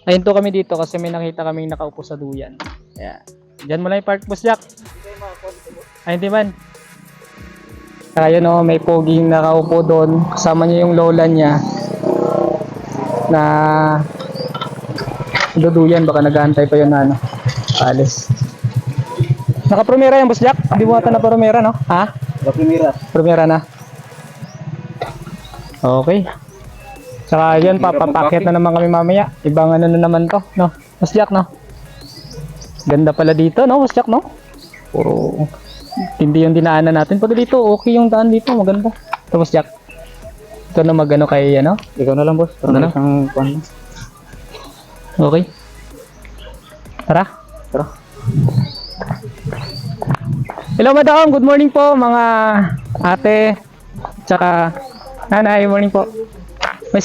Ayun to kami dito kasi may nakita kaming nakaupo sa duyan. Kaya, dyan mo lang yung park, Boss Jack. Ayun, di man. Kaya no, may poging nakaupo doon. Kasama niya yung lola niya. Na duduyan, baka nag-aantay pa yun na ano. Alis. Naka-promera yan, Boss Jack? Hindi mo ata na promera, no? Ha? Primera. Promera na. Okay. Saka yun, papapakit na naman kami mamaya. Ibang ano na naman to, no? Boss Jack, no? Ganda pala dito, no, Boss Jack, no? Puro hindi yung dinaanan natin. Pag dito, okay yung daan dito, maganda. Ito, Boss Jack. Ito na magano kay, ano? Ikaw na lang, boss. Ano na? Isang kwan. Okay. Tara. Tara. Hello, madam. Good morning po, mga ate. Tsaka, nanay. Morning po.